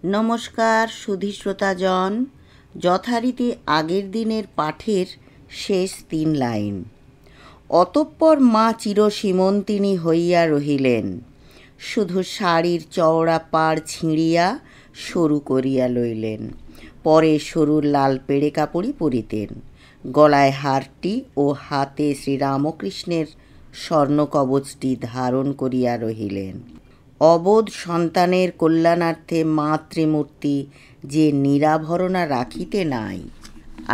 নমস্কার সুধী শ্রোতাজন। যথারীতি আগের দিনের পাঠের শেষ 3 লাইন। অতঃপর মা চিরসীমন্তিনী হইয়া রহিলেন, শুধু শাড়ির চওড়া পাড় ছিঁড়িয়া সরু করিয়া লইলেন। পরে সরুর লাল পেড়ে কাপড়ই পরিতেন। গলায় হারটি ও হাতে শ্রীরামকৃষ্ণের স্বর্ণকবচটি ধারণ করিয়া রহিলেন। অবোধ সন্তানের কল্যাণার্থে মাতৃমূর্তি যে নিরাভরণা রাখিতে নাই।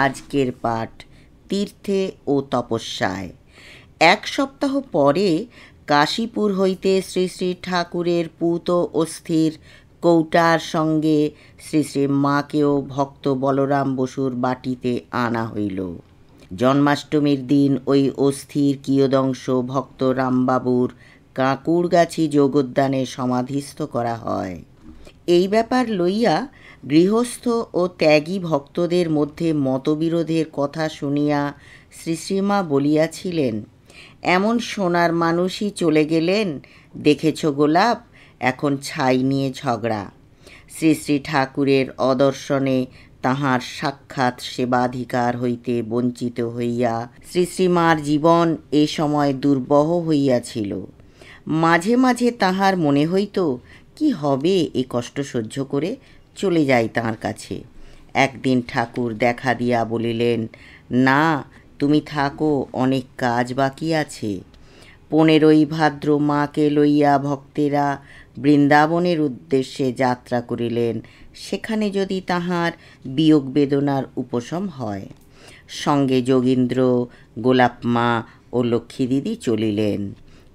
আজকের পাঠ তীর্থে ও তপস্যায়। 1 সপ্তাহ পরে কাশীপুর হইতে শ্রী শ্রী ঠাকুরের পূত অস্থির কৌটার সঙ্গে শ্রী শ্রী মাকেও ভক্ত বলরাম বসুর বাটিতে আনা হইল। জন্মাষ্টমীর দিন ওই অস্থির কিয়দংশ ভক্ত রামবাবুর কাঁকুড়গাছি যোগোদ্যানে সমাধিস্থ করা হয়। এই ব্যাপার লইয়া গৃহস্থ ও ত্যাগী ভক্তদের মধ্যে মতবিরোধের কথা শুনিয়া শ্রী শ্রীমা বলিয়াছিলেন, এমন সোনার মানুষই চলে গেলেন, দেখেছ গোলাপ, এখন ছাই নিয়ে ঝগড়া। শ্রী শ্রী ঠাকুরের অদর্শনে তাহার সাক্ষাৎ সেবাধিকার হইতে বঞ্চিত হইয়া শ্রী শ্রীমার জীবন এ সময় দুর্বহ হইয়াছিল। মাঝে মাঝে তাহার মনে হইত, কি হবে এ কষ্ট সহ্য করে, চলে যাই তাঁর কাছে। একদিন ঠাকুর দেখা দিয়া বলিলেন, না, তুমি থাকো, অনেক কাজ বাকি আছে। 15ই ভাদ্র মাকে লইয়া ভক্তেরা বৃন্দাবনের উদ্দেশ্যে যাত্রা করিলেন, সেখানে যদি তাহার বিয়োগ বেদনার উপশম হয়। সঙ্গে যোগীন্দ্র, গোলাপ মা ও লক্ষ্মী দিদি চলিলেন।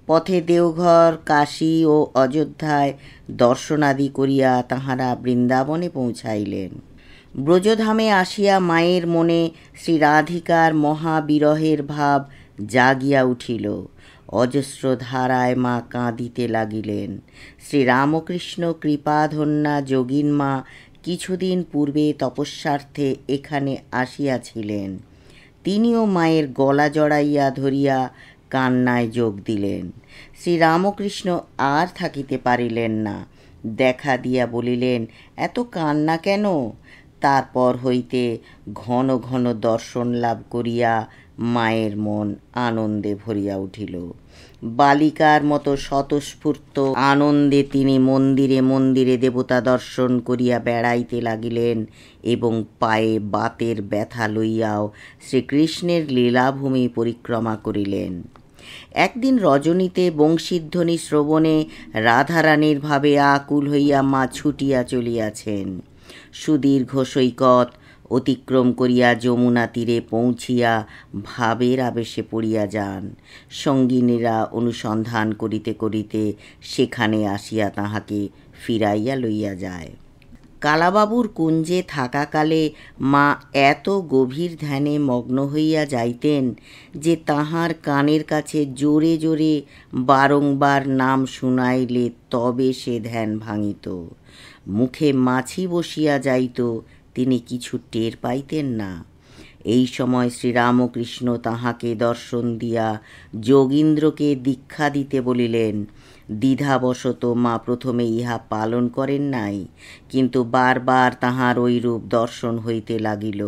পথে দেওঘর, কাশী ও অযোধ্যায় দর্শনাদি করিয়া তাহারা বৃন্দাবনে পৌঁছাইলেন। ব্রজধামে আসিয়া মায়ের মনে শ্রী রাধিকার মহাবিরহের ভাব জাগিয়া উঠিল। অজস্র ধারায় মা কাঁদিতে লাগিলেন। শ্রীরামকৃষ্ণ কৃপাধন্যা যোগীন মা কিছুদিন পূর্বে তপস্যার্থে এখানে আসিয়াছিলেন। তিনিও মায়ের গলা জড়াইয়া ধরিয়া কান্নায় যোগ দিলেন। শ্রীরামকৃষ্ণ আর থাকিতে পারিলেন না, দেখা দিয়া বলিলেন, এত কান্না কেন? তারপর হইতে ঘন ঘন দর্শন লাভ করিয়া মায়ের মন আনন্দে ভরিয়া উঠিল। বালিকার মতো স্বতঃস্ফূর্ত আনন্দে তিনি মন্দিরে মন্দিরে দেবতা দর্শন করিয়া বেড়াইতে লাগিলেন এবং পায়ে বাতের ব্যথা লইয়াও শ্রীকৃষ্ণের লীলাভূমি পরিক্রমা করিলেন। একদিন রজনীতে বংশীধ্বনি শ্রবণে রাধারানীর ভাবে আকুল হইয়া মা ছুটিয়া চলিয়াছেন। সুদীর্ঘ সৈকত অতিক্রম করিয়া যমুনা তীরে পৌঁছিয়া ভাবের আবেশে পড়িয়া যান। সঙ্গিনীরা অনুসন্ধান করিতে করিতে সেখানে আসিয়া তাহাকে ফিরাইয়া লইয়া যায়। কালাবাবুর কুঞ্জে থাকাকালে মা এত গভীর ধ্যানে মগ্ন হইয়া যাইতেন যে তাহার কানের কাছে জোরে জোরে বারংবার নাম শুনাইলে তবে সে ধ্যান ভাঙিত। মুখে মাছি বসিয়া যাইত, তিনি কিছু টের পাইতেন না। এই সময় শ্রীরামকৃষ্ণ তাহাকে দর্শন দিয়া যোগীন্দ্রকে দীক্ষা দিতে বলিলেন। দ্বিধাবশত মা প্রথমে ইহা পালন করেন নাই, কিন্তু বারবার তাহার ঐরূপ দর্শন হইতে লাগিল।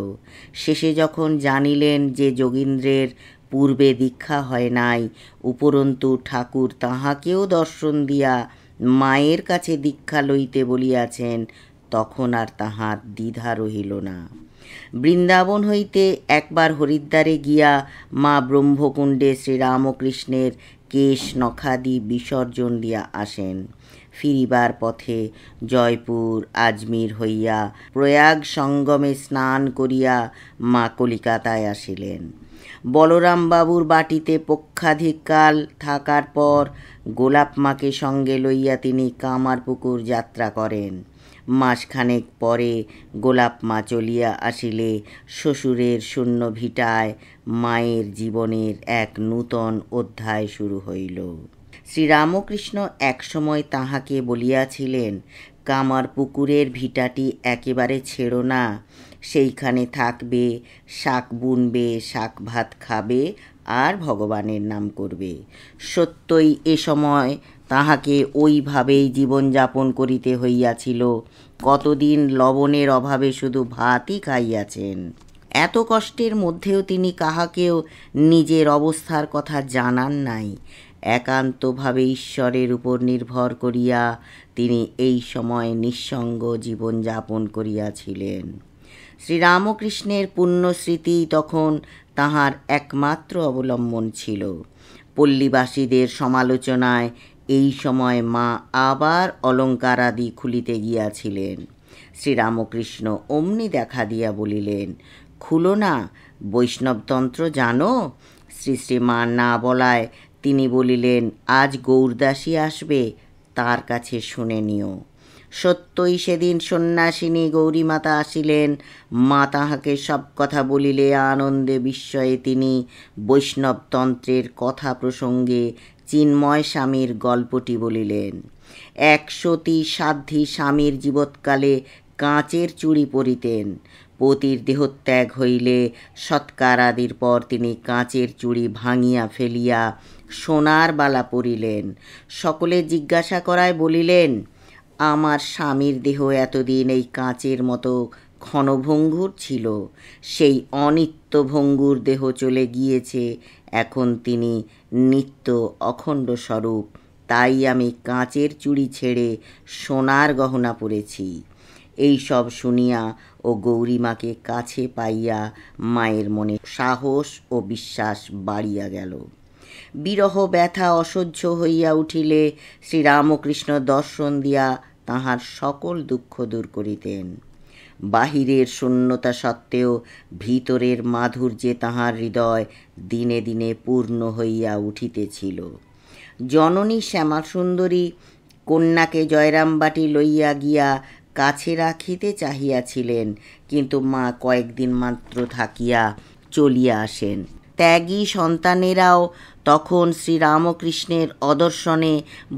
শেষে যখন জানিলেন যে যোগীন্দ্রের পূর্বে দীক্ষা হয় নাই, উপরন্তু ঠাকুর তাহাকেও দর্শন দিয়া মায়ের কাছে দীক্ষা লইতে বলিয়াছেন, তখন আর তাহার দ্বিধা রহিল না। বৃন্দাবন হইতে একবার হরিদ্বারে গিয়া মা ব্রহ্মকুণ্ডে শ্রীরামকৃষ্ণের কেশ নখাদি বিসর্জন দিয়া আসেন। ফিরিবার পথে জয়পুর আজমির হইয়া প্রয়াগ সঙ্গমে স্নান করিয়া মা কলিকাতায় আসিলেন। বলরামবাবুর বাটিতে পক্ষাধিকাল থাকার পর গোলাপ মাকে সঙ্গে লইয়া তিনি কামারপুকুর যাত্রা করেন। মাসখানেক পরে গোলাপ মা চলিয়া আসিলে শ্বশুরের শূন্য ভিটায় মায়ের জীবনের এক নূতন অধ্যায় শুরু হইল। শ্রীরামকৃষ্ণ একসময় তাহাকে বলিয়াছিলেন, কামারপুকুরের ভিটাটি একেবারে ছেড়ো না, সেইখানে থাকবে, শাক বুনবে, শাক ভাত খাবে আর ভগবানের নাম করবে। সত্যই এ সময় তাহাকে ওইভাবেই জীবনযাপন করিতে হইয়াছিল। কতদিন লবণের অভাবে শুধু ভাতই খাইয়াছেন। এত কষ্টের মধ্যেও তিনি কাহাকেও নিজের অবস্থার কথা জানান নাই। একান্তভাবে ঈশ্বরের উপর নির্ভর করিয়া তিনি এই সময় নিঃসঙ্গ জীবনযাপন করিয়াছিলেন। শ্রীরামকৃষ্ণের পুণ্যস্মৃতি তখন তাহার একমাত্র অবলম্বন ছিল। পল্লীবাসীদের সমালোচনায় এই সময় মা আবার অলঙ্কারাদি খুলিতে গিয়াছিলেন। শ্রীরামকৃষ্ণ অমনি দেখা দিয়া বলিলেন, খুলো না, বৈষ্ণবতন্ত্র জানো? শ্রী শ্রীমা না বলায় তিনি বলিলেন, আজ গৌরদাসী আসবে, তার কাছে শুনে নিও। সত্যই সেদিন সন্ন্যাসিনী গৌরীমাতা আসিলেন। মা তাহাকে সব কথা বলিলে আনন্দে বিস্ময়ে তিনি বৈষ্ণবতন্ত্রের কথা প্রসঙ্গে চিন্ময় স্বামীর গল্পটি বলিলেন। 100টি সাধ্বী স্বামীর জীবৎকালে কাঁচের চুড়ি পরিতেন। পতির দেহত্যাগ হইলে সৎকারাদির পর তিনি কাঁচের চুড়ি ভাঙিয়া ফেলিয়া সোনার বালা পরিলেন। সকলে জিজ্ঞাসা করায় বলিলেন, আমার স্বামীর দেহ এতদিন এই কাঁচের মতো ক্ষণভঙ্গুর ছিল, সেই অনিত্য ভঙ্গুর দেহ চলে গিয়েছে, এখন তিনি নিত্য অখণ্ড স্বরূপ, তাই আমি কাঁচের চুড়ি ছেড়ে সোনার গহনা পরেছি। এই সব শুনিয়া ও গৌরীমাকে কাছে পাইয়া মায়ের মনে সাহস ও বিশ্বাস বাড়িয়া গেল। বিরহ ব্যথা অসহ্য হইয়া উঠিলে শ্রীরামকৃষ্ণ দর্শন দিয়া তাহার সকল দুঃখ দূর করিতেন। বাহিরের শূন্যতা সত্ত্বেও ভিতরের মাধুর্যে তাহার হৃদয় দিনে দিনে পূর্ণ হইয়া উঠিতেছিল। জননী শ্যামাসুন্দরী কন্যাকে জয়রামবাটি লইয়া গিয়া কাছে রাখিতে চাহিয়াছিলেন, কিন্তু মা কয়েকদিন মাত্র থাকিয়া চলিয়া আসেন। ত্যাগী সন্তানেরাও তখন শ্রীরামকৃষ্ণের অদর্শনে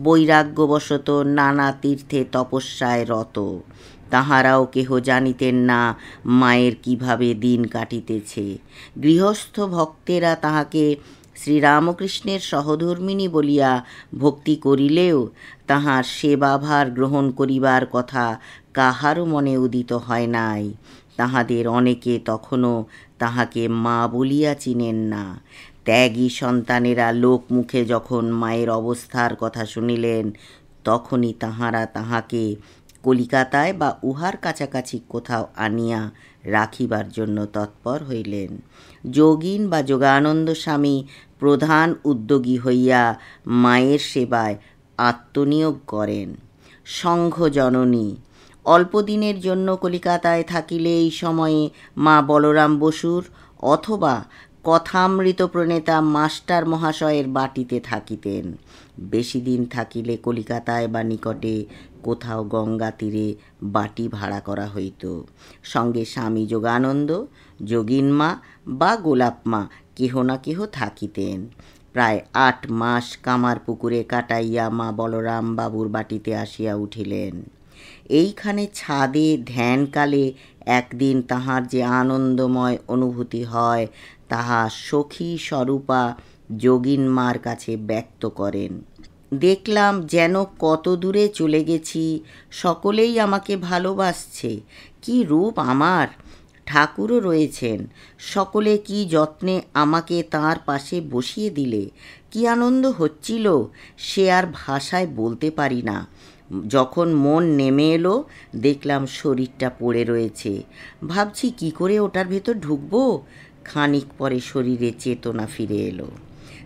বৈরাগ্যবশত নানা তীর্থে তপস্যায় রত। তাহারাও কেহ জানিতেন না মায়ের কিভাবে দিন কাটিতেছে। গৃহস্থ ভক্তেরা তাহাকে শ্রীরামকৃষ্ণের সহধর্মিণী বলিয়া ভক্তি করিলেও তাহার সেবাভার গ্রহণ করিবার কথা কাহারও মনে উদিত হয় নাই। তাহাদের অনেকে তখনও তাহাকে মা বলিয়া চিনেন না। ত্যাগী সন্তানেরা লোকমুখে যখন মায়ের অবস্থার কথা শুনিলেন, তখনই তাহারা তাহাকে কলিকাতায় বা উহার কাছাকাছি কোথাও আনিয়া রাখিবার জন্য তৎপর হইলেন। যোগীন বা যোগানন্দ স্বামী প্রধান উদ্যোগী হইয়া মায়ের সেবায় আত্মনিয়োগ করেন। সংঘ জননী অল্পদিনের জন্য কলিকাতায় থাকিলে এই সময়ে মা বলরাম বসুর অথবা কথামৃত প্রণেতা মাস্টার মহাশয়ের বাটিতে থাকিতেন। বেশি দিন থাকিলে কলিকাতায় বা নিকটে কোথাও গঙ্গা তীরে বাটি ভাড়া করা হইত। সঙ্গে স্বামী যোগানন্দ, যোগিনমা বা গোলাপমা কেহ না কেহ থাকিতেন। প্রায় 8 মাস কামারপুকুরে কাটাইয়া মা বলরাম বাবুর বাটিতে আসিয়া উঠিলেন। এইখানে ছাদে ধ্যানকালে একদিন তাহার যে আনন্দময় অনুভূতি হয়, তাহা সখী স্বরূপা যোগিনমার কাছে ব্যক্ত করেন। দেখলাম যেন কত দূরে চলে গেছি, সকলেই আমাকে ভালোবাসছে। কি রূপ আমার! ঠাকুরও রয়েছেন, সকলে কি যত্নে আমাকে তাঁর পাশে বসিয়ে দিলে। কি আনন্দ হচ্ছিল সে আর ভাষায় বলতে পারি না। যখন মন নেমে এলো, দেখলাম শরীরটা পড়ে রয়েছে। ভাবছি কি করে ওটার ভেতর ঢুকবো। খানিক পরে শরীরে চেতনা ফিরে এলো।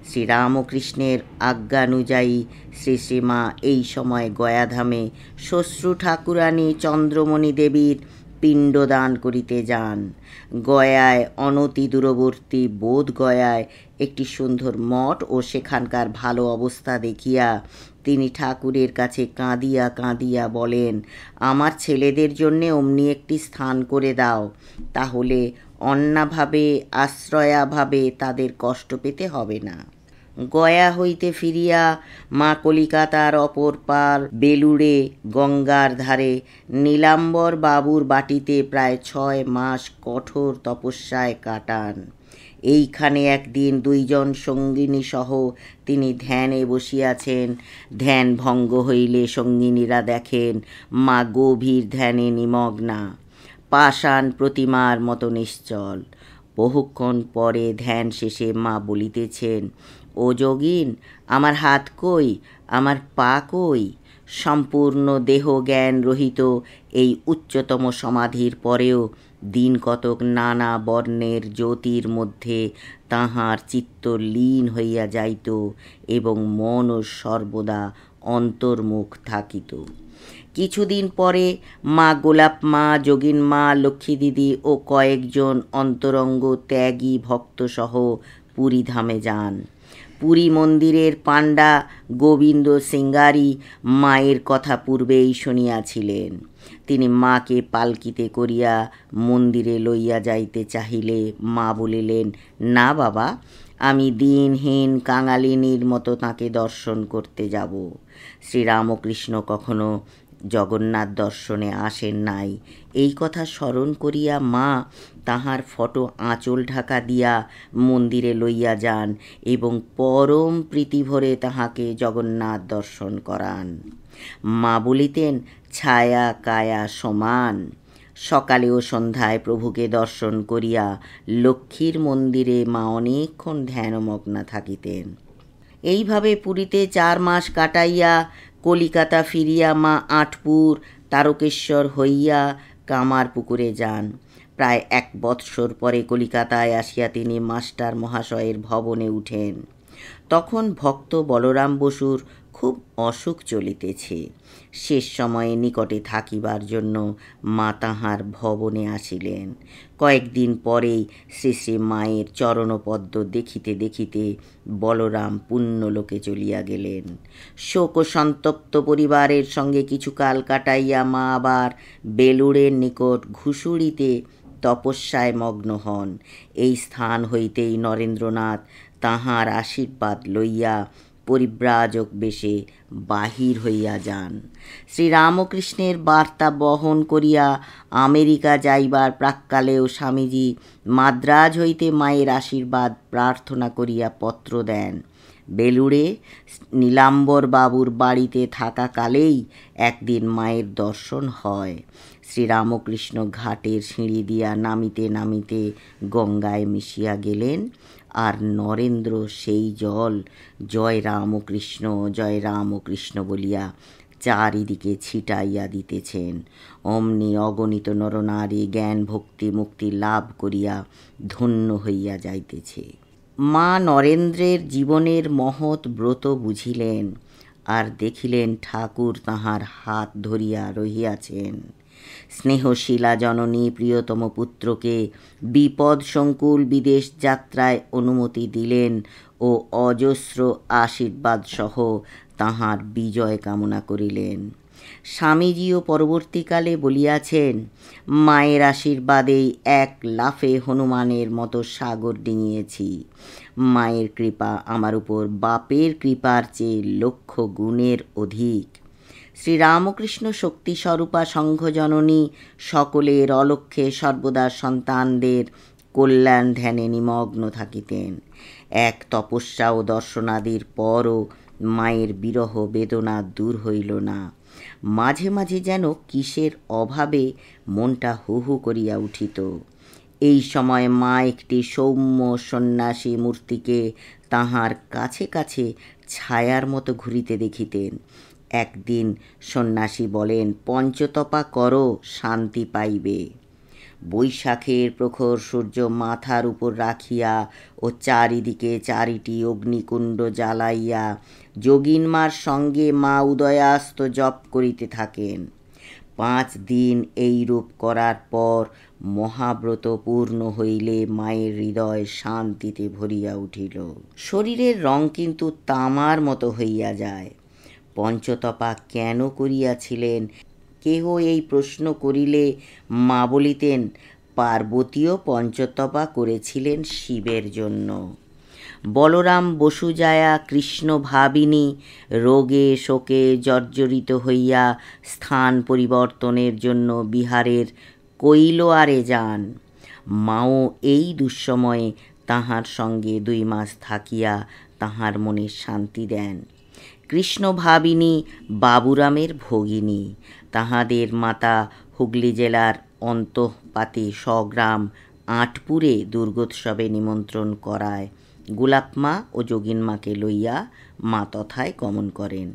শ্রীরামকৃষ্ণের আজ্ঞানুযায়ী শ্রী শ্রীমা এই সময় গয়াধামে শ্বশ্রু ঠাকুরানী চন্দ্রমণি দেবীর পিণ্ডদান করিতে যান। গয়ায় অনতি দূরবর্তী বোধগয়ায় একটি সুন্দর মঠ ও সেখানকার ভালো অবস্থা দেখিয়া তিনি ঠাকুরের কাছে কাঁদিয়া কাঁদিয়া বলেন, আমার ছেলেদের জন্যে অমনি একটি স্থান করে দাও, তাহলে অন্নাভাবে আশ্রয়াভাবে তাদের কষ্ট পেতে হবে না। গয়া হইতে ফিরিয়া মা কলিকাতার অপর পার বেলুড়ে গঙ্গার ধারে নীলাম্বর বাবুর বাটিতে প্রায় 6 মাস কঠোর তপস্যায় কাটান। এইখানে একদিন 2 জন সঙ্গিনী সহ তিনি ধ্যানে বসিয়াছেন। ধ্যান ভঙ্গ হইলে সঙ্গিনীরা দেখেন মা গভীর ধ্যানে নিমগ্না, পাষাণ প্রতিমার মতো নিশ্চল। বহুক্ষণ পরে ধ্যান শেষে মা বলিতেছেন, ও যোগিন, আমার হাত কই, আমার পা কই? সম্পূর্ণ দেহ জ্ঞান রহিত এই উচ্চতম সমাধির পরেও দিন কতক নানা বর্ণের জ্যোতির মধ্যে তাহার চিত্ত লীন হইয়া যাইত এবং মনও সর্বদা অন্তর্মুখ থাকিত। কিছুদিন পরে মা গোলাপ মা, যোগিন মা, লক্ষ্মী দিদি ও কয়েকজন অন্তরঙ্গ ত্যাগী ভক্তসহ পুরীধামে যান। পুরী মন্দিরের পাণ্ডা গোবিন্দ সিঙ্গারি মায়ের কথা পূর্বেই শুনিয়াছিলেন। তিনি মাকে পালকিতে করিয়া মন্দিরে লইয়া যাইতে চাহিলে মা বলিলেন, না বাবা, আমি দিনহীন কাঙালিনীর মতো তাকে দর্শন করতে যাব। শ্রীরামকৃষ্ণ কখনো জগন্নাথ দর্শনে আসেন নাই, এই কথা স্মরণ করিয়া মা তাহার ফটো আঁচল ঢাকা দিয়া মন্দিরে লইয়া যান এবং পরম প্রীতিভরে তাহাকে জগন্নাথ দর্শন করান। মা বলিতেন, ছায়া কায়া সমান। সকালে ও সন্ধ্যায় প্রভুকে দর্শন করিয়া লক্ষ্মীর মন্দিরে মা অনেকক্ষণ ধ্যানমগ্না থাকিতেন। এইভাবে পুরীতে 4 মাস কাটাইয়া কলিকাতা ফিরিয়া মা আঁটপুর তারকেশ্বর হইয়া কামারপুকুরে যান। প্রায় 1 বৎসর পরে কলিকাতায় আসিয়া তিনি মাস্টার মহাশয়ের ভবনে উঠেন। তখন ভক্ত বলরাম বসুর খুব অসুখ চলিতেছে। শেষ সময়ে নিকটে থাকিবার জন্য মা তাহার ভবনে আসিলেন। কয়েকদিন পরেই শ্রী শ্রী মায়ের চরণপদ্ম দেখিতে দেখিতে বলরাম পুণ্যলোকে চলিয়া গেলেন। শোক ও সন্তপ্ত পরিবারের সঙ্গে কিছুকাল কাটাইয়া মা আবার বেলুড়ের নিকট ঘুষুড়িতে তপস্যায় মগ্ন হন। এই স্থান হইতেই নরেন্দ্রনাথ তাহার আশীর্বাদ লইয়া পরিব্রাজক বেশে বাহির হইয়া যান। শ্রীরামকৃষ্ণের বার্তা বহন করিয়া আমেরিকা যাইবার প্রাক্কালেও স্বামীজি মাদ্রাজ হইতে মায়ের আশীর্বাদ প্রার্থনা করিয়া পত্র দেন। বেলুড়ে নীলাম্বর বাবুর বাড়িতে থাকাকালেই একদিন মায়ের দর্শন হয়। শ্রীরামকৃষ্ণ ঘাটের সিঁড়ি দিয়া নামিতে নামিতে গঙ্গায় মিশিয়া গেলেন, আর নরেন্দ্র সেই জল জয় রামকৃষ্ণ বলিয়া চারিদিকে ছিটাইয়া দিতেছেন। অমনি অগণিত নরনারী জ্ঞান ভক্তি মুক্তি লাভ করিয়া ধন্য হইয়া যাইতেছে। মা নরেন্দ্রের জীবনের মহৎ ব্রত বুঝিলেন, আর দেখিলেন ঠাকুর তাহার হাত ধরিয়া রহিয়াছেন। স্নেহশীলা জননী প্রিয়তম পুত্রকে বিপদ সংকুল বিদেশ যাত্রায় অনুমতি দিলেন ও অজস্র আশীর্বাদ সহ তাহার বিজয় কামনা করিলেন। স্বামীজিও পরবর্তীকালে বলিয়াছেন, মায়ের আশীর্বাদেই 1 লাফে হনুমানের মতো সাগর ডিঙিয়েছি। মায়ের কৃপা আমার উপর বাপের কৃপার চেয়ে 1,00,000 গুণের অধিক। শ্রীরামকৃষ্ণ শক্তিস্বরূপা সংঘজননী সকলের অলক্ষ্যে সর্বদা সন্তানদের কল্যাণ ধ্যানে নিমগ্ন থাকিতেন। এক তপস্যা ও দর্শনাদির পরও মায়ের বিরহ বেদনা দূর হইল না। মাঝে মাঝে যেন কিসের অভাবে মনটা হু হু করিয়া উঠিত। এই সময় মা একটি সৌম্য সন্ন্যাসী মূর্তিকে তাহার কাছে কাছে ছায়ার মতো ঘুরিতে দেখিতেন। একদিন সন্ন্যাসী বলেন, পঞ্চতপা করো, শান্তি পাইবে। বৈশাখের প্রখর সূর্য মাথার উপর রাখিয়া ও চারিদিকে 4টি অগ্নিকুণ্ড জ্বালাইয়া যোগিনমার সঙ্গে মা উদয়াস্ত জপ করিতে থাকেন। 5 দিন এইরূপ করার পর মহাব্রত পূর্ণ হইলে মায়ের হৃদয় শান্তিতে ভরিয়া উঠিল। শরীরের রং কিন্তু তামার মতো হইয়া যায়। পঞ্চতপা কেন করিয়াছিলেন? কেহ এই প্রশ্ন করিলে মা বলিতেন, পার্বতীও পঞ্চতপা করেছিলেন শিবের জন্য। বলরাম বসুজায়া কৃষ্ণ ভাবিনী রোগে শোকে জর্জরিত হইয়া স্থান পরিবর্তনের জন্য বিহারের কৈলোয়ারে যান। মাও এই দুঃসময়ে তাহার সঙ্গে 2 মাস থাকিয়া তাহার মনে শান্তি দেন। কৃষ্ণ ভাবিনী বাবুরামের ভগিনী, তাহাদের মাতা হুগলি জেলার অন্তঃপাতে স্বগ্রাম আটপুরে দুর্গোৎসবে নিমন্ত্রণ করায় গোলাপমা ও যোগিনমাকে লইয়া মা তথায় গমন করেন।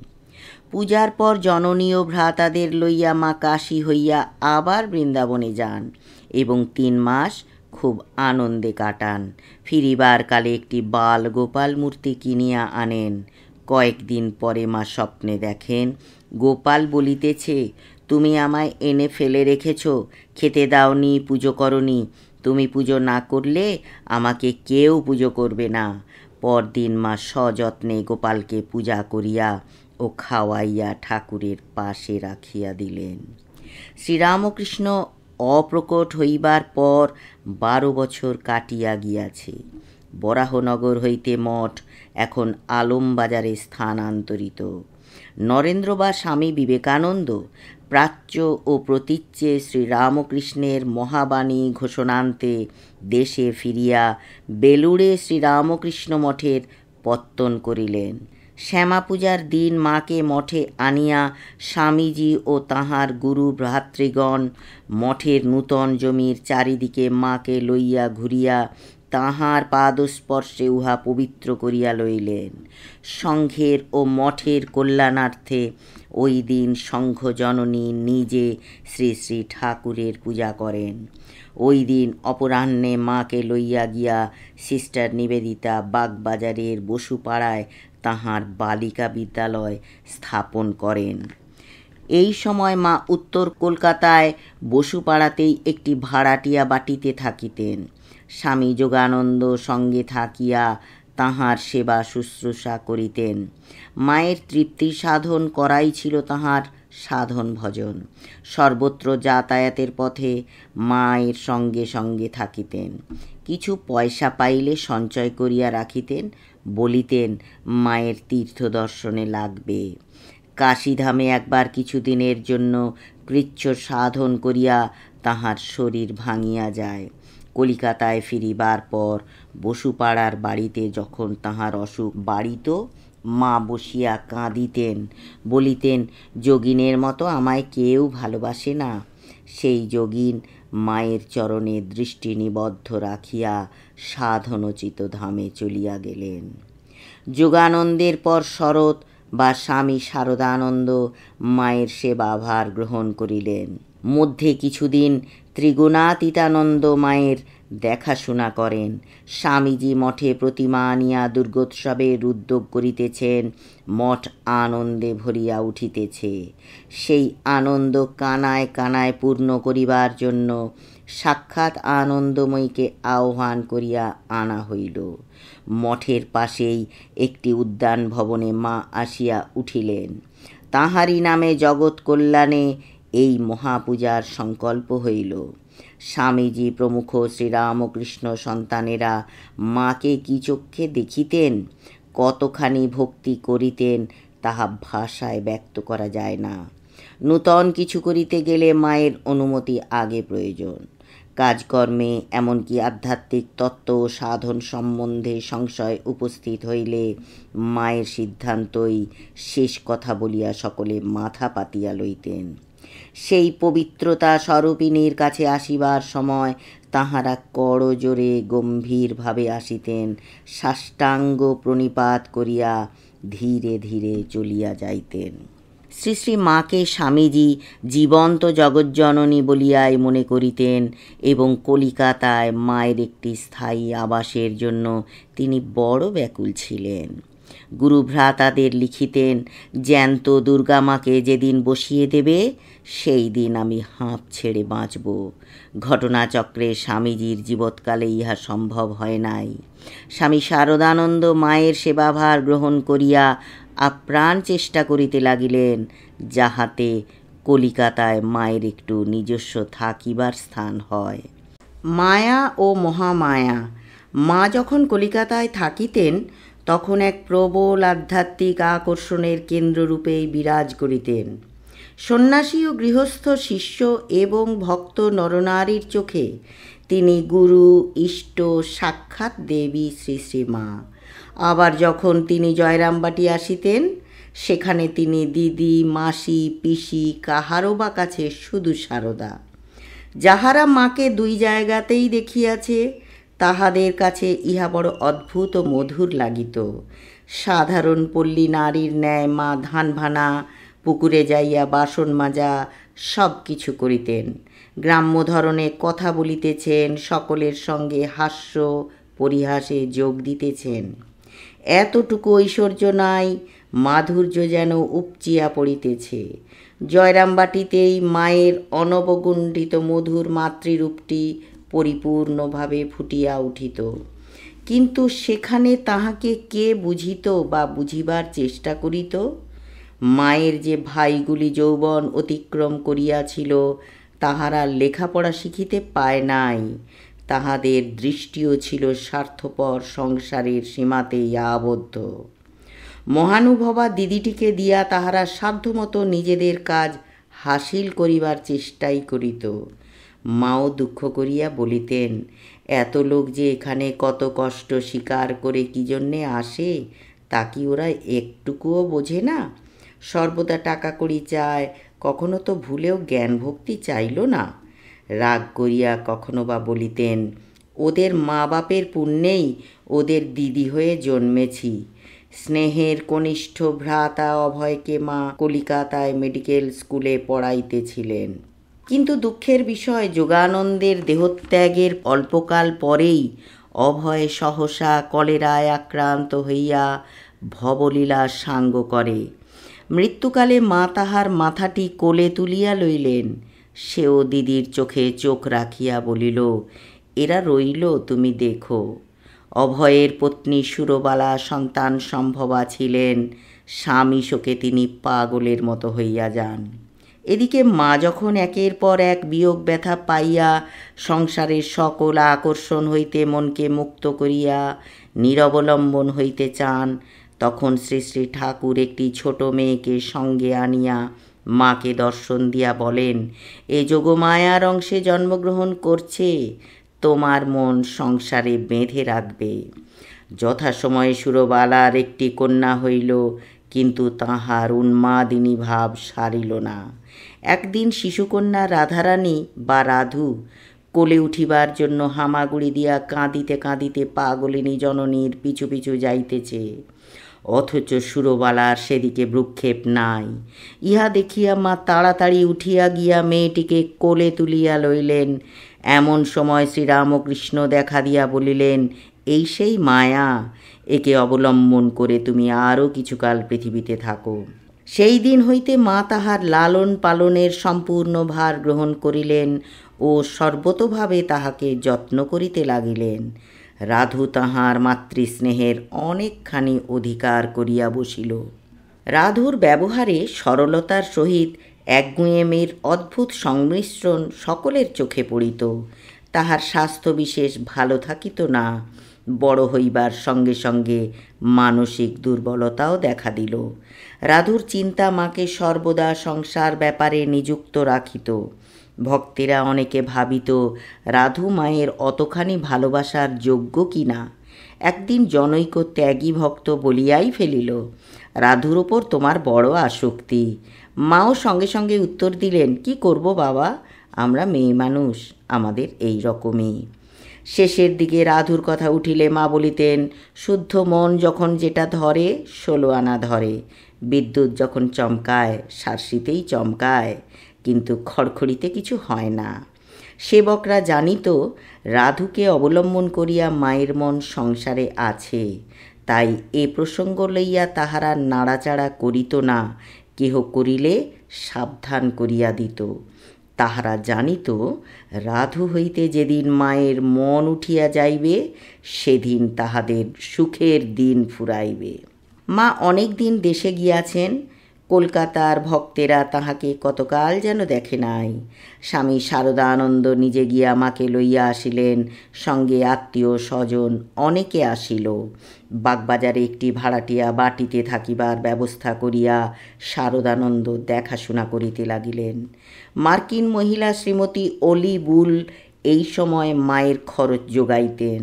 পূজার পর জননী ও ভ্রাতাদের লইয়া মা কাশী হইয়া আবার বৃন্দাবনে যান এবং 3 মাস খুব আনন্দে কাটান। ফিরিবার কালে একটি বাল গোপাল মূর্তি কিনিয়া আনেন। কয়েকদিন পরে মা স্বপ্নে দেখেন গোপাল বলিতেছে, তুমি আমায় এনে ফেলে রেখেছ, খেতে দাওনি, পুজো করনি। তুমি পুজো না করলে আমাকে কেউ পুজো করবে না। পরদিন মা সযত্নে গোপালকে পূজা করিয়া ও খাওয়াইয়া ঠাকুরের পাশে রাখিয়া দিলেন। শ্রীরামকৃষ্ণ অপ্রকট হইবার পর 12 বছর কাটিয়া গিয়াছে। বরাহনগর হইতে মঠ এখন আলমবাজারে স্থানান্তরিত। নরেন্দ্র বা স্বামী বিবেকানন্দ প্রাচ্য ও প্রতীচ্যে শ্রীরামকৃষ্ণের মহাবাণী ঘোষণান্তে দেশে ফিরিয়া বেলুড়ে শ্রীরামকৃষ্ণ মঠের পত্তন করিলেন। শ্যামা পূজার দিন মাকে মঠে আনিয়া স্বামীজি ও তাহার গুরু ভ্রাতৃগণ মঠের নূতন জমির চারিদিকে মাকে লইয়া ঘুরিয়া তাহার পাদস্পর্শে উহা পবিত্র করিয়া লইলেন। সংঘের ও মঠের কল্যাণার্থে ওই দিন সংঘ জননী নিজে শ্রী শ্রী ঠাকুরের পূজা করেন। ওই দিন অপরাহ্নে মাকে লইয়া গিয়া সিস্টার নিবেদিতা বাগবাজারের বসুপাড়ায় তাহার বালিকা বিদ্যালয় স্থাপন করেন। এই সময় মা উত্তর কলকাতায় বসুপাড়াতেই একটি ভাড়াটিয়া বাটিতে থাকিতেন। স্বামী যোগানন্দ সঙ্গে থাকিয়া তাহার সেবা শুশ্রূষা করিতেন। মায়ের তৃপ্তি সাধন করাই ছিল তাহার সাধন ভজন। সর্বত্র যাতায়াতের পথে মায়ের সঙ্গে সঙ্গে থাকিতেন। কিছু পয়সা পাইলে সঞ্চয় করিয়া রাখিতেন, বলিতেন মায়ের তীর্থ দর্শনে লাগবে। কাশীধামে একবার কিছুদিনের জন্য কৃচ্ছ সাধন করিয়া তাহার শরীর ভাঙিয়া যায়। কলিকাতায় ফিরিবার পর বসুপাড়ার বাড়িতে যখন তাহার অসুখ বাড়িত, মা বসিয়া কাঁদিতেন, বলিতেন, যোগিনের মতো আমায় কেউ ভালোবাসে না। সেই যোগিন মায়ের চরণে দৃষ্টি নিবদ্ধ রাখিয়া সাধনোচিত ধামে চলিয়া গেলেন। যোগানন্দের পর শরৎ বা স্বামী শারদানন্দ মায়ের সেবাভার গ্রহণ করিলেন। মধ্যে কিছুদিন ত্রিগুণাতীতানন্দ মায়ের দেখাশোনা করেন। স্বামীজি মঠে প্রতিমা আনিয়া দুর্গোৎসবের উদ্যোগ করিতেছেন। মঠ আনন্দে ভরিয়া উঠিতেছে। সেই আনন্দ কানায় কানায় পূর্ণ করিবার জন্য সাক্ষাৎ আনন্দময়ীকে আহ্বান করিয়া আনা হইল। মঠের পাশেই একটি উদ্যান ভবনে মা আসিয়া উঠিলেন। তাহারই নামে জগৎ কল্যাণে এই মহাপূজার সংকল্প হইল। স্বামীজি প্রমুখ শ্রীরামকৃষ্ণ সন্তানেরা মাকে কি চক্ষে দেখিতেন, কতখানি ভক্তি করিতেন, তাহা ভাষায় ব্যক্ত করা যায় না। নূতন কিছু করিতে গেলে মায়ের অনুমতি আগে প্রয়োজন। কাজকর্মে এমনকি আধ্যাত্মিক তত্ত্ব ও সাধন সম্বন্ধে সংশয় উপস্থিত হইলে মায়ের সিদ্ধান্তই শেষ কথা বলিয়া সকলে মাথা পাতিয়া লইতেন। সেই পবিত্রতা স্বরূপিণীর কাছে আসিবার সময় তাহারা করজোরে গম্ভীরভাবে আসিতেন, সাষ্টাঙ্গ প্রণিপাত করিয়া ধীরে ধীরে চলিয়া যাইতেন। শ্রী শ্রী মাকে স্বামীজি জীবন্ত জগজ্জননী বলিয়াই মনে করিতেন এবং কলিকাতায় মায়ের একটি স্থায়ী আবাসের জন্য তিনি বড় ব্যাকুল ছিলেন। গুরু ভ্রাতাদের লিখিতেন, জ্যান্ত দুর্গামাকে যেদিন বসিয়ে দেবে সেই দিন আমি হাঁপ ছেড়ে বাঁচব। ঘটনাচক্রে স্বামীজির জীবৎকালে ইহা সম্ভব হয় নাই। স্বামী শারদানন্দ মায়ের সেবাভার গ্রহণ করিয়া আপ্রাণ চেষ্টা করিতে লাগিলেন, যাহাতে কলিকাতায় মায়ের একটু নিজস্ব থাকিবার স্থান হয়। মায়া ও মহামায়া। মা যখন কলিকাতায় থাকিতেন তখন এক প্রবল আধ্যাত্মিক আকর্ষণের কেন্দ্ররূপেই বিরাজ করিতেন। সন্ন্যাসী ও গৃহস্থ শিষ্য এবং ভক্ত নরনারীর চোখে তিনি গুরু, ইষ্ট, সাক্ষাৎ দেবী শ্রী শ্রীমা। আবার যখন তিনি জয়রামবাটি আসিতেন, সেখানে তিনি দিদি, মাসি, পিসি কাহারও বা কাছে শুধু সারদা। যাহারা মাকে দুই জায়গাতেই দেখিয়াছে, তাহাদের কাছে ইহা বড় অদ্ভুত ও মধুর লাগিত। সাধারণ পল্লী নারীর ন্যায় মা ধান ভানা, পুকুরে যাইয়া বাসন মাজা সব কিছু করিতেন। গ্রাম্য ধরনে কথা বলিতেছেন, সকলের সঙ্গে হাস্য পরিহাসে যোগ দিতেছেন। এতটুকু ঐশ্বর্য নাই, মাধুর্য যেন উপচিয়া পড়িতেছে। জয়রামবাটিতেই মায়ের অনবগুণ্ঠিত মধুর মাতৃরূপটি পরিপূর্ণভাবে ফুটিয়া উঠিত। কিন্তু সেখানে তাহাকে কে বুঝিত বা বুঝিবার চেষ্টা করিত? মায়ের যে ভাইগুলি যৌবন অতিক্রম করিয়াছিল, তাহারা লেখাপড়া শিখিতে পায় নাই। তাহাদের দৃষ্টিও ছিল স্বার্থপর সংসারের সীমাতেই আবদ্ধ। মহানুভবা দিদিটিকে দিয়া তাহারা সাধ্যমতো নিজেদের কাজ হাসিল করিবার চেষ্টাই করিত। মাও দুঃখ করিয়া বলিতেন, এত লোক যে এখানে কত কষ্ট স্বীকার করে কি জন্যে আসে, তা কি ওরা একটুকুও বোঝে না? সর্বদা টাকা কড়ি চায়, কখনো তো ভুলেও জ্ঞান ভক্তি চাইল না। রাগ করিয়া কখনো বা বলিতেন, ওদের মা বাপের পুণ্যেই ওদের দিদি হয়ে জন্মেছি। স্নেহের কনিষ্ঠ ভ্রাতা অভয়কে মা কলিকাতায় মেডিকেল স্কুলে পড়াইতেছিলেন। কিন্তু দুঃখের বিষয়, যোগানন্দের দেহত্যাগের অল্পকাল পরেই অভয় সহসা কলেরায় আক্রান্ত হইয়া ভবলীলা সাঙ্গ করে। মৃত্যুকালে মা তাহার মাথাটি কোলে তুলিয়া লইলেন। সেও দিদির চোখে চোখ রাখিয়া বলিল, এরা রইল, তুমি দেখো। অভয়ের পত্নী সুরবালা সন্তান সম্ভবা ছিলেন। স্বামী শোকে তিনি পাগলের মতো হইয়া যান। এদিকে মা যখন একের পর এক বিয়োগ ব্যথা পাইয়া সংসারের সকল আকর্ষণ হইতে মনকে মুক্ত করিয়া নিরবলম্বন হইতে চান, তখন শ্রী শ্রী ঠাকুর একটি ছোট মেয়েকে সঙ্গে আনিয়া মাকে দর্শন দিয়া বলেন, এ যোগমায়ার অংশে জন্মগ্রহণ করছে, তোমার মন সংসারে বেঁধে রাখবে। যথাসময়ে সুরবালার একটি কন্যা হইল, কিন্তু তাহার উন্মাদিনী ভাব সারিল না। একদিন শিশুকন্যা রাধারানী বা রাধু কোলে উঠিবার জন্য হামাগুড়ি দিয়া কাঁদিতে কাঁদিতে পাগলিনী জননীর পিছু পিছু যাইতেছে, অথচ সুরবালার সেদিকে ভ্রুক্ষেপ নাই। ইহা দেখিয়া মা তাড়াতাড়ি উঠিয়া গিয়া মেয়েটিকে কোলে তুলিয়া লইলেন। এমন সময় শ্রীরামকৃষ্ণ দেখা দিয়া বলিলেন, এই সেই মায়া, একে অবলম্বন করে তুমি আরও কিছুকাল পৃথিবীতে থাকো। সেই দিন হইতে মা তাহার লালন পালনের সম্পূর্ণ ভার গ্রহণ করিলেন ও সর্বতোভাবে তাহাকে যত্ন করিতে লাগিলেন। রাধু তাহার মাতৃস্নেহের অনেকখানি অধিকার করিয়া বসিল। রাধুর ব্যবহারে সরলতার সহিত একগুঁয়েমির অদ্ভুত সংমিশ্রণ সকলের চোখে পড়িত। তাহার স্বাস্থ্য বিশেষ ভালো থাকিত না। বড় হইবার সঙ্গে সঙ্গে মানসিক দুর্বলতাও দেখা দিল। রাধুর চিন্তা মাকে সর্বদা সংসার ব্যাপারে নিযুক্ত রাখিত। ভক্তেরা অনেকে ভাবিত, রাধু মায়ের অতখানি ভালোবাসার যোগ্য কি না। একদিন জনৈক ত্যাগী ভক্ত বলিয়াই ফেলিল, রাধুর ওপর তোমার বড় আসক্তি। মাও সঙ্গে সঙ্গে উত্তর দিলেন, কি করব বাবা, আমরা মেয়ে মানুষ, আমাদের এই রকমই। শেষের দিকে রাধুর কথা উঠিলে মা বলিতেন, শুদ্ধ মন যখন যেটা ধরে 16 আনা ধরে। বিদ্যুৎ যখন চমকায় শার্শিতেই চমকায়, কিন্তু খড়খড়িতে কিছু হয় না। সেবকরা জানিত রাধুকে অবলম্বন করিয়া মায়ের মন সংসারে আছে, তাই এ প্রসঙ্গ লইয়া তাহারা নাড়াচাড়া করিত না, কেহ করিলে সাবধান করিয়া দিত। তাহারা জানিত রাধু হইতে যেদিন মায়ের মন উঠিয়া যাইবে, সেদিন তাহাদের সুখের দিন ফুরাইবে। মা অনেক দিন দেশে গিয়াছেন। কলকাতার ভক্তেরা তাহাকে কতকাল যেন দেখে নাই। স্বামী শারদানন্দ নিজে গিয়া মাকে লইয়া আসিলেন, সঙ্গে আত্মীয় স্বজন অনেকে আসিল। বাগবাজারে একটি ভাড়াটিয়া বাটিতে থাকিবার ব্যবস্থা করিয়া শারদানন্দ দেখাশোনা করিতে লাগিলেন। মার্কিন মহিলা শ্রীমতী অলি বুল এই সময় মায়ের খরচ যোগাইতেন।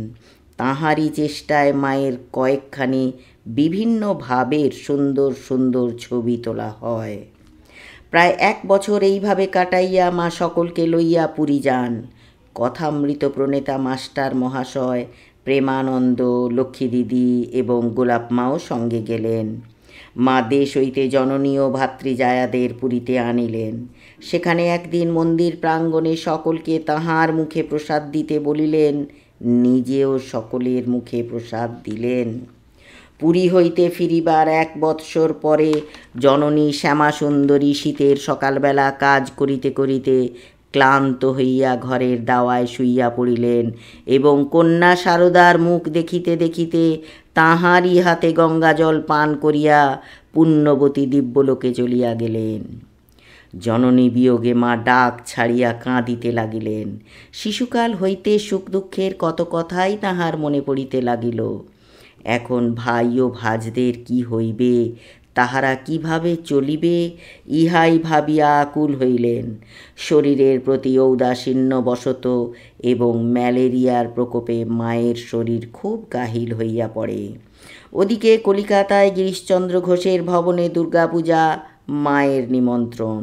তাঁহারই চেষ্টায় মায়ের কয়েকখানি বিভিন্ন ভাবের সুন্দর সুন্দর ছবি তোলা হয়। প্রায় 1 বছর এইভাবে কাটাইয়া মা সকলকে লইয়া পুরী যান। কথামৃত প্রণেতা মাস্টার মহাশয়, প্রেমানন্দ, লক্ষ্মী দিদি এবং গোলাপ মাও সঙ্গে গেলেন। মা দেশ হইতে জননী ও ভাতৃজায়াদের পুরীতে আনিলেন। সেখানে একদিন মন্দির প্রাঙ্গণে সকলকে তাহার মুখে প্রসাদ দিতে বলিলেন, নিজেও সকলের মুখে প্রসাদ দিলেন। পুরী হইতে ফিরিবার 1 বৎসর পরে জননী শ্যামাসুন্দরী শীতের সকালবেলা কাজ করিতে করিতে ক্লান্ত হইয়া ঘরের দাওয়ায় শুইয়া পড়িলেন এবং কন্যা শারদার মুখ দেখিতে দেখিতে তাহারই হাতে গঙ্গাজল পান করিয়া পুণ্যবতী দিব্যলোকে চলিয়া গেলেন। জননী বিয়োগে মা ডাক ছাড়িয়া কাঁদিতে লাগিলেন। শিশুকাল হইতে সুখ দুঃখের কত কথাই তাহার মনে পড়িতে লাগিল। এখন ভাই ও ভাজদের কি হইবে, তাহারা কিভাবে চলিবে, ইহাই ভাবিয়া আকুল হইলেন। শরীরের প্রতি ঔদাসীন্য বশত এবং ম্যালেরিয়ার প্রকোপে মায়ের শরীর খুব কাহিল হইয়া পড়ে। ওদিকে কলিকাতায় গিরিশচন্দ্র ঘোষের ভবনে দুর্গাপূজা, মায়ের নিমন্ত্রণ।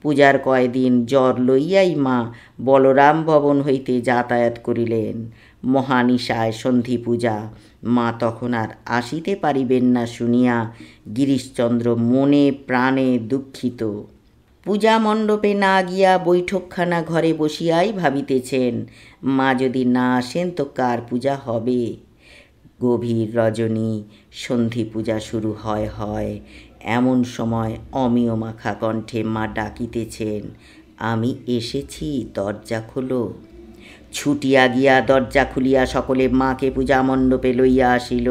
পূজার কয়দিন জ্বর লইয়াই মা বলরাম ভবন হইতে যাতায়াত করিলেন। মহানিশায় সন্ধি পূজা। মা তখন আর আসিতে পারিবেন না শুনিয়া গিরিশচন্দ্র মনে প্রাণে দুঃখিত। পূজা মণ্ডপে না গিয়া বৈঠকখানা ঘরে বসিয়াই ভাবিতেছেন, মা যদি না আসেন তো কার পূজা হবে। গভীর রজনী, সন্ধি পূজা শুরু হয়। এমন সময় অমিয় মাখা কণ্ঠে মা ডাকিতেছেন, আমি এসেছি, দরজা খোলো। ছুটিয়া গিয়া দরজা খুলিয়া সকলে মাকে পূজা মণ্ডপে লইয়া আসিল।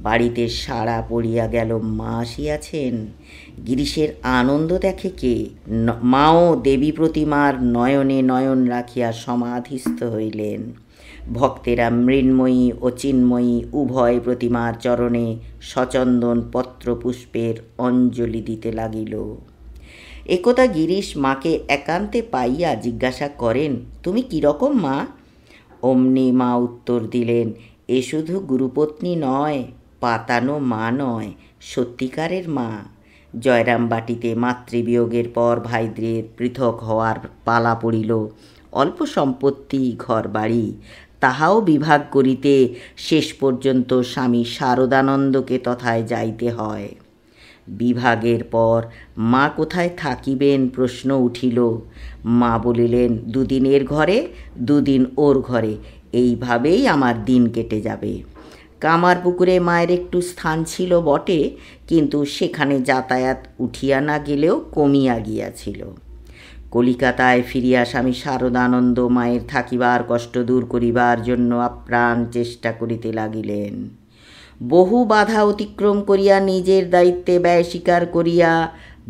বাড়িতে সাড়া পড়িয়া গেল, মা আসিয়াছেন। গিরিশের আনন্দ দেখে কে? মাও দেবী প্রতিমার নয়নে নয়ন রাখিয়া সমাধিস্থ হইলেন। ভক্তেরা মৃন্ময়ী ও চিন্ময়ী উভয় প্রতিমার চরণে সচন্দন পত্র পুষ্পের অঞ্জলি দিতে লাগিল। একদা গিরিশ মাকে একান্তে পাইয়া জিজ্ঞাসা করেন, তুমি কীরকম মা? অমনি মা উত্তর দিলেন, এ শুধু গুরুপত্নী নয়, পাতানো মা নয়, সত্যিকারের মা। জয়রামবাটিতে মাতৃবিয়োগের পর ভাইদের পৃথক হওয়ার পালা পড়িল। অল্প সম্পত্তি, ঘর বাড়ি, তাহাও বিভাগ করিতে শেষ পর্যন্ত স্বামী শারদানন্দকে তথায় যাইতে হয়। বিভাগের পর মা কোথায় থাকিবেন প্রশ্ন উঠিল। মা বলিলেন, 2 দিন এর ঘরে, 2 দিন ওর ঘরে, এইভাবেই আমার দিন কেটে যাবে। কামারপুকুরে মায়ের একটু স্থান ছিল বটে, কিন্তু সেখানে যাতায়াত উঠিয়া না গেলেও কমিয়া গিয়াছিল। কলিকাতায় ফিরিয়া স্বামী শারদানন্দ মায়ের থাকিবার কষ্ট দূর করিবার জন্য আপ্রাণ চেষ্টা করিতে লাগিলেন। বহু বাধা অতিক্রম করিয়া নিজের দায়িত্বে ব্যয় স্বীকার করিয়া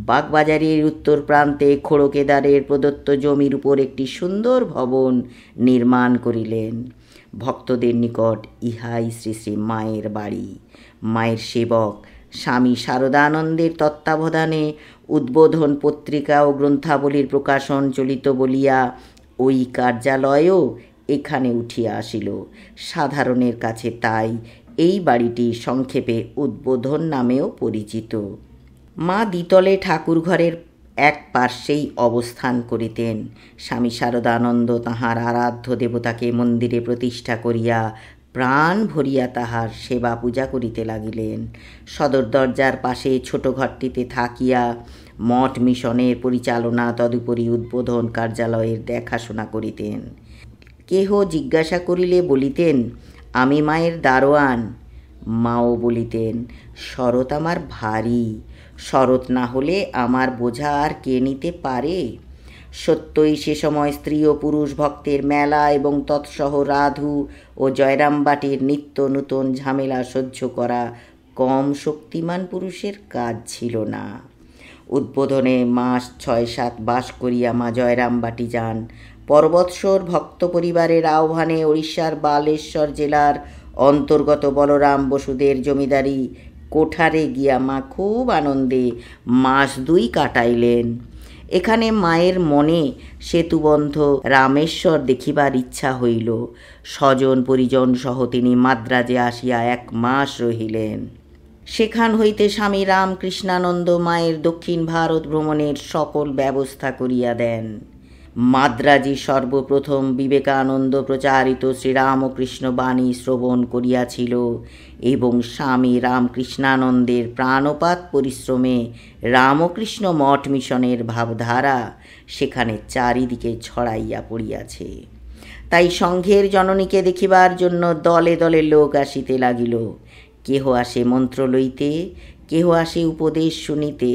বাগবাজারের উত্তর প্রান্তে খোড়কেদারের প্রদত্ত জমির উপর একটি সুন্দর ভবন নির্মাণ করিলেন। ভক্তদের নিকট ইহাই শ্রী শ্রী মায়ের বাড়ি। মায়ের সেবক স্বামী শারদানন্দের তত্ত্বাবধানে উদ্বোধন পত্রিকা ও গ্রন্থাবলীর প্রকাশন চলিত বলিয়া ওই কার্যালয়ও এখানে উঠিয়া আসিল। সাধারণের কাছে তাই এই বাড়িটি সংক্ষেপে উদ্বোধন নামেও পরিচিত। মা দ্বিতলে ঠাকুরঘরের এক পার্শ্বেই অবস্থান করিতেন। স্বামী শারদানন্দ তাঁহার আরাধ্য দেবতাকে মন্দিরে প্রতিষ্ঠা করিয়া প্রাণ ভরিয়া তাহার সেবা পূজা করিতে লাগিলেন। সদর দরজার পাশে ছোট ঘরটিতে থাকিয়া মঠ মিশনের পরিচালনা, তদুপরি উদ্বোধন কার্যালয়ের দেখাশোনা করিতেন। কেহ জিজ্ঞাসা করিলে বলিতেন, আমি মায়ের দারোয়ান। মাও বলিতেন, শরৎ আমার ভারী, শরৎ না হলে আমার বোঝা আর কে নিতে পারে। সত্যই সে সময় স্ত্রী ও পুরুষ ভক্তের মেলা এবং তৎসহ রাধু ও জয়রামবাটির নিত্য নূতন ঝামেলা সহ্য করা কম শক্তিমান পুরুষের কাজ ছিল না। উদ্বোধনে মাস 6-7 বাস করিয়া মা জয়রামবাটি যান। পরবৎসর ভক্ত পরিবারের আহ্বানে ওড়িশার বালেশ্বর জেলার অন্তর্গত বলরাম বসুদের জমিদারি কোঠারে গিয়া মা খুব আনন্দে মাস 2 কাটাইলেন। এখানে মায়ের মনে সেতুবন্ধ রামেশ্বর দেখিবার ইচ্ছা হইল। স্বজন পরিজন সহ তিনি মাদ্রাজে আসিয়া 1 মাস রহিলেন। সেখান হইতে স্বামী রামকৃষ্ণানন্দ মায়ের দক্ষিণ ভারত ভ্রমণের সকল ব্যবস্থা করিয়া দেন। মাদ্রাজি সর্বপ্রথম বিবেকানন্দ প্রচারিত শ্রীরামকৃষ্ণ বাণী শ্রবণ করিয়াছিল এবং স্বামী রামকৃষ্ণানন্দের প্রাণপাত পরিশ্রমে রামকৃষ্ণ মঠ মিশনের ভাবধারা সেখানে চারিদিকে ছড়াইয়া পড়িয়াছে। তাই সংঘের জননীকে দেখিবার জন্য দলে দলে লোক আসিতে লাগিল। কেহ আসে মন্ত্র লইতে, কেহ আসে উপদেশ শুনিতে।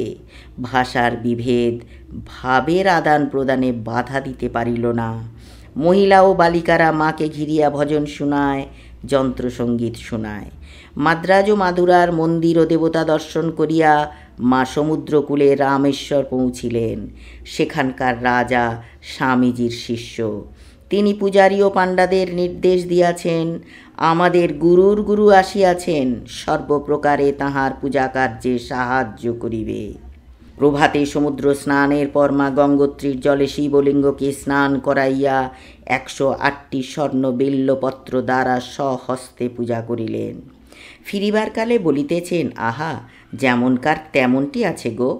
ভাষার বিভেদ ভাবের আদান প্রদানে বাধা দিতে পারিল না। মহিলা ও বালিকারা মাকে ঘিরিয়া ভজন শোনায়, যন্ত্রসঙ্গীত শোনায়। মাদ্রাজ ও মাদুরার মন্দির ও দেবতা দর্শন করিয়া মা সমুদ্রকূলে রামেশ্বর পৌঁছিলেন। সেখানকার রাজা স্বামীজির শিষ্য। তিনি পূজারী ও পাণ্ডাদের নির্দেশ দিয়াছেন, আমাদের গুরুর গুরু আসিয়াছেন, সর্বপ্রকারে তাহার পূজা কার্যে সাহায্য করিবে। প্রভাতে সমুদ্র স্নানের পর মা গঙ্গোত্রীর জলে শিবলিঙ্গকে স্নান করাইয়া 108টি স্বর্ণ বেল্লপত্র দ্বারা স্বহস্তে পূজা করিলেন। ফিরিবার কালে বলিতেছেন, আহা, যেমনকার তেমনটি আছে গো।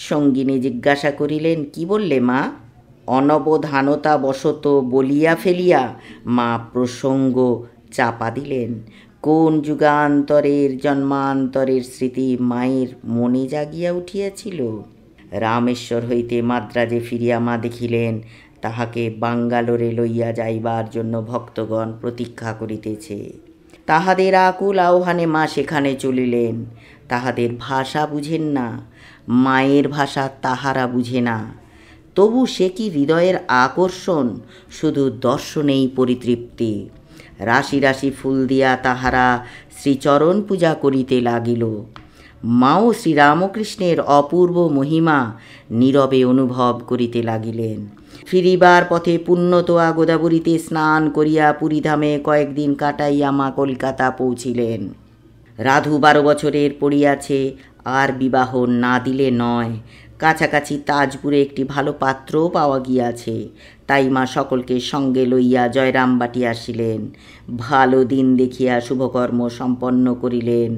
সঙ্গিনী জিজ্ঞাসা করিলেন, কি বললে মা? অনবধানতা বশত বলিয়া ফেলিয়া মা প্রসঙ্গ চাপা দিলেন। কোন যুগান্তরের জন্মান্তরের স্মৃতি মায়ের মনে জাগিয়া উঠিয়াছিল। রামেশ্বর হইতে মাদ্রাজে ফিরিয়া মা দেখিলেন তাহাকে বাঙ্গালোরে লইয়া যাইবার জন্য ভক্তগণ প্রতীক্ষা করিতেছে। তাহাদের আকুল আহ্বানে মা সেখানে চলিলেন। তাহাদের ভাষা বুঝেন না, মায়ের ভাষা তাহারা বুঝে না। তবু সে কি হৃদয়ের আকর্ষণ, শুধু দর্শনেই পরিতৃপ্তি। রাশি রাশি ফুল দিয়া তাহারা শ্রীচরণ পূজা করিতে লাগিল। মাও শ্রীরামকৃষ্ণের অপূর্ব মহিমা নীরবে অনুভব করিতে লাগিলেন। ফিরিবার পথে পুণ্যতোয়া গোদাবরীতে স্নান করিয়া পুরীধামে কয়েকদিন কাটাইয়া মা কলকাতা পৌঁছিলেন। রাধু 12 বছরের পড়িয়াছে, আর বিবাহ না দিলে নয়। কাছাকাছি তাজপুরে একটি ভালো পাত্রও পাওয়া গিয়াছে। তাই মা সকলকে সঙ্গে লইয়া জয়রামবাটি আসিলেন। ভালো দিন দেখিয়া শুভকর্ম সম্পন্ন করিলেন।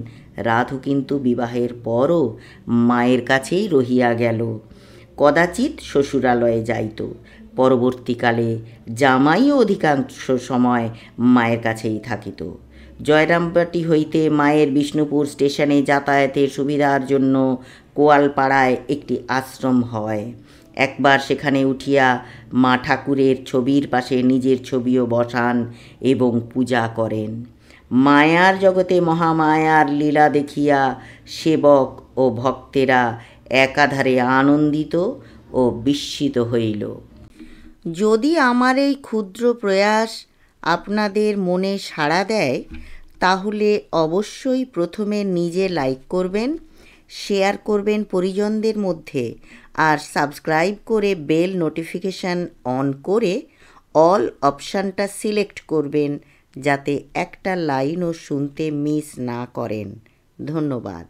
রাধু কিন্তু বিবাহের পরও মায়ের কাছেই রহিয়া গেল। কদাচিৎ শ্বশুরালয়ে যাইত। পরবর্তীকালে জামাইও অধিকাংশ সময় মায়ের কাছেই থাকিত। জয়রামবাটি হইতে মায়ের বিষ্ণুপুর স্টেশনে যাতায়াতের সুবিধার জন্য কোয়ালপাড়ায় একটি আশ্রম হয়। একবার সেখানে উঠিয়া মা ঠাকুরের ছবির পাশে নিজের ছবিও বসান এবং পূজা করেন। মায়ার জগতে মহামায়ার লীলা দেখিয়া সেবক ও ভক্তেরা একাধারে আনন্দিত ও বিস্মিত হইল। যদি আমার এই ক্ষুদ্র প্রয়াস আপনাদের মনে সাড়া দেয়, তাহলে অবশ্যই প্রথমে নিজে লাইক করবেন, শেয়ার করবেন পরিজনদের মধ্যে, আর সাবস্ক্রাইব করে বেল নোটিফিকেশান অন করে অল অপশানটা সিলেক্ট করবেন, যাতে একটা লাইনও শুনতে মিস না করেন। ধন্যবাদ।